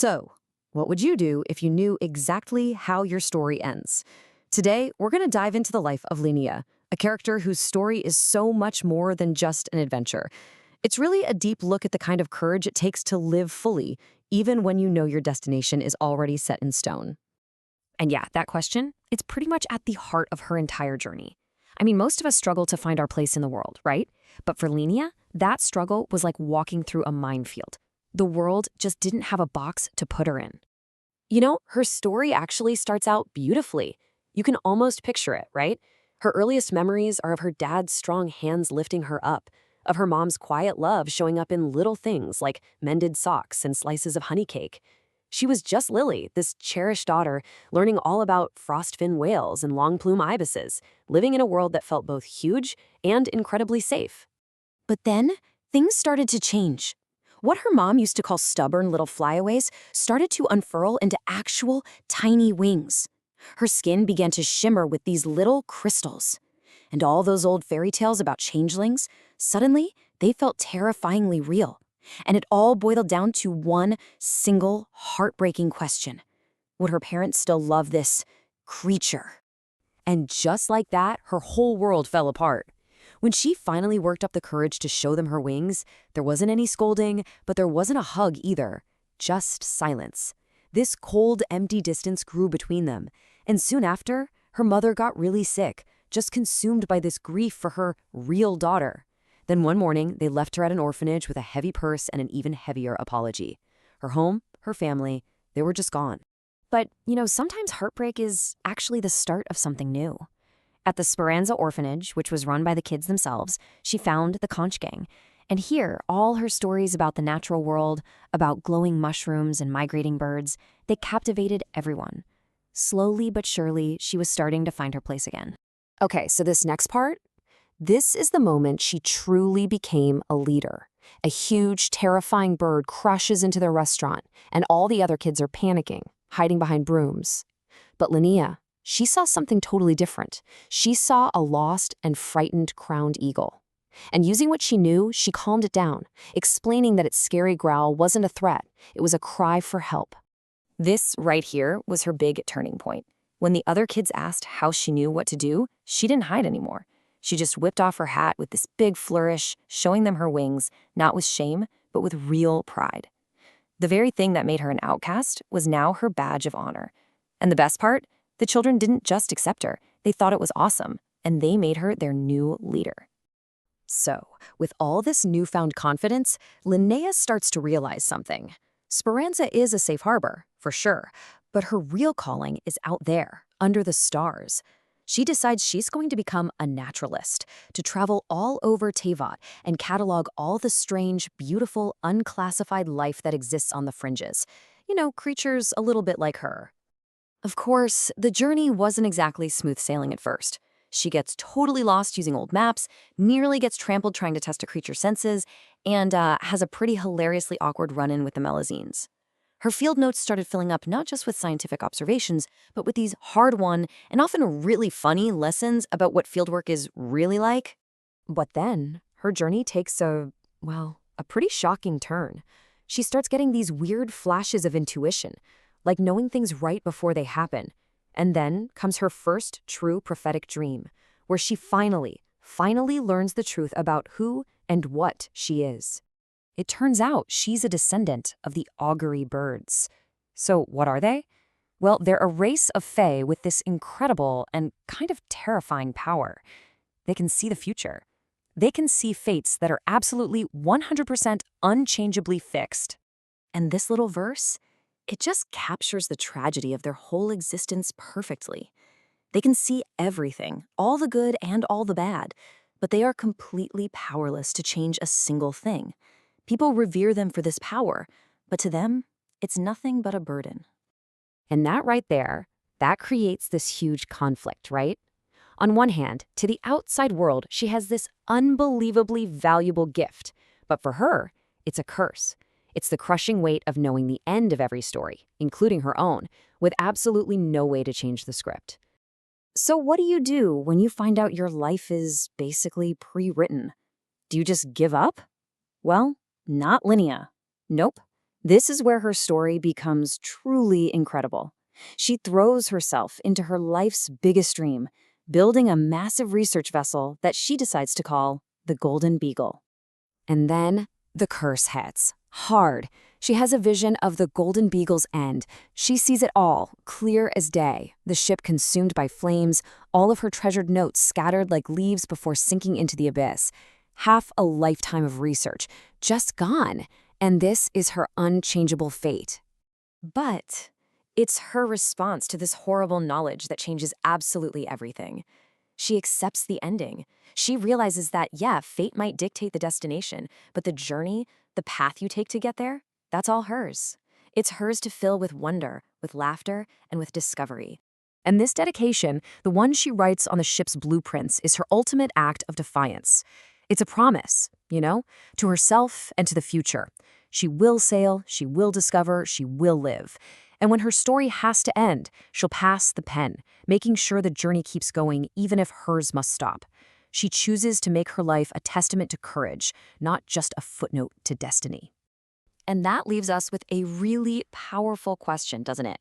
So, what would you do if you knew exactly how your story ends? Today, we're going to dive into the life of Linnea, a character whose story is so much more than just an adventure. It's really a deep look at the kind of courage it takes to live fully, even when you know your destination is already set in stone. And yeah, that question, it's pretty much at the heart of her entire journey. I mean, most of us struggle to find our place in the world, right? But for Linnea, that struggle was like walking through a minefield. The world just didn't have a box to put her in. You know, her story actually starts out beautifully. You can almost picture it, right? Her earliest memories are of her dad's strong hands lifting her up, of her mom's quiet love showing up in little things like mended socks and slices of honey cake. She was just Lily, this cherished daughter, learning all about frost-fin whales and long-plume ibises, living in a world that felt both huge and incredibly safe. But then, things started to change. What her mom used to call stubborn little flyaways started to unfurl into actual tiny wings. Her skin began to shimmer with these little crystals. And all those old fairy tales about changelings, suddenly, they felt terrifyingly real. And it all boiled down to one single heartbreaking question. Would her parents still love this creature? And just like that, her whole world fell apart. When she finally worked up the courage to show them her wings, there wasn't any scolding, but there wasn't a hug either. Just silence. This cold, empty distance grew between them. And soon after, her mother got really sick, just consumed by this grief for her real daughter. Then one morning, they left her at an orphanage with a heavy purse and an even heavier apology. Her home, her family, they were just gone. But, you know, sometimes heartbreak is actually the start of something new. At the Speranza orphanage, which was run by the kids themselves, she found the Conch Gang. And here, all her stories about the natural world, about glowing mushrooms and migrating birds, they captivated everyone. Slowly but surely, she was starting to find her place again. Okay, so this next part, this is the moment she truly became a leader. A huge, terrifying bird crashes into their restaurant, and all the other kids are panicking, hiding behind brooms. But Linnea, she saw something totally different. She saw a lost and frightened crowned eagle. And using what she knew, she calmed it down, explaining that its scary growl wasn't a threat. It was a cry for help. This right here was her big turning point. When the other kids asked how she knew what to do, she didn't hide anymore. She just whipped off her hat with this big flourish, showing them her wings, not with shame, but with real pride. The very thing that made her an outcast was now her badge of honor. And the best part? The children didn't just accept her, they thought it was awesome, and they made her their new leader. So, with all this newfound confidence, Linnea starts to realize something. Speranza is a safe harbor, for sure, but her real calling is out there, under the stars. She decides she's going to become a naturalist, to travel all over Teyvat and catalog all the strange, beautiful, unclassified life that exists on the fringes. You know, creatures a little bit like her. Of course, the journey wasn't exactly smooth sailing at first. She gets totally lost using old maps, nearly gets trampled trying to test a creature's senses, and has a pretty hilariously awkward run-in with the Melazines. Her field notes started filling up not just with scientific observations, but with these hard-won and often really funny lessons about what fieldwork is really like. But then, her journey takes a pretty shocking turn. She starts getting these weird flashes of intuition, like knowing things right before they happen. And then comes her first true prophetic dream, where she finally learns the truth about who and what she is. It turns out she's a descendant of the augury birds. So what are they? Well, they're a race of fae with this incredible and kind of terrifying power. They can see the future. They can see fates that are absolutely 100% unchangeably fixed. And this little verse, it just captures the tragedy of their whole existence perfectly. They can see everything, all the good and all the bad, but they are completely powerless to change a single thing. People revere them for this power, but to them, it's nothing but a burden. And that right there, that creates this huge conflict, right? On one hand, to the outside world, she has this unbelievably valuable gift, but for her, it's a curse. It's the crushing weight of knowing the end of every story, including her own, with absolutely no way to change the script. So what do you do when you find out your life is basically pre-written? Do you just give up? Well, not Linnea. Nope. This is where her story becomes truly incredible. She throws herself into her life's biggest dream, building a massive research vessel that she decides to call the Golden Beagle. And then the curse hits. Hard. She has a vision of the Golden Beagle's end. She sees it all, clear as day. The ship consumed by flames, all of her treasured notes scattered like leaves before sinking into the abyss. Half a lifetime of research, just gone. And this is her unchangeable fate. But it's her response to this horrible knowledge that changes absolutely everything. She accepts the ending. She realizes that, yeah, fate might dictate the destination, but the journey, the path you take to get there, that's all hers. It's hers to fill with wonder, with laughter, and with discovery. And this dedication, the one she writes on the ship's blueprints, is her ultimate act of defiance. It's a promise, to herself and to the future. She will sail, she will discover, she will live. And when her story has to end, she'll pass the pen, making sure the journey keeps going even if hers must stop. She chooses to make her life a testament to courage, not just a footnote to destiny. And that leaves us with a really powerful question, doesn't it?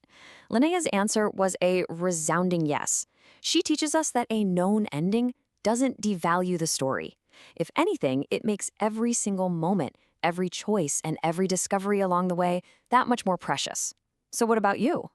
Linnea's answer was a resounding yes. She teaches us that a known ending doesn't devalue the story. If anything, it makes every single moment, every choice, and every discovery along the way that much more precious. So what about you?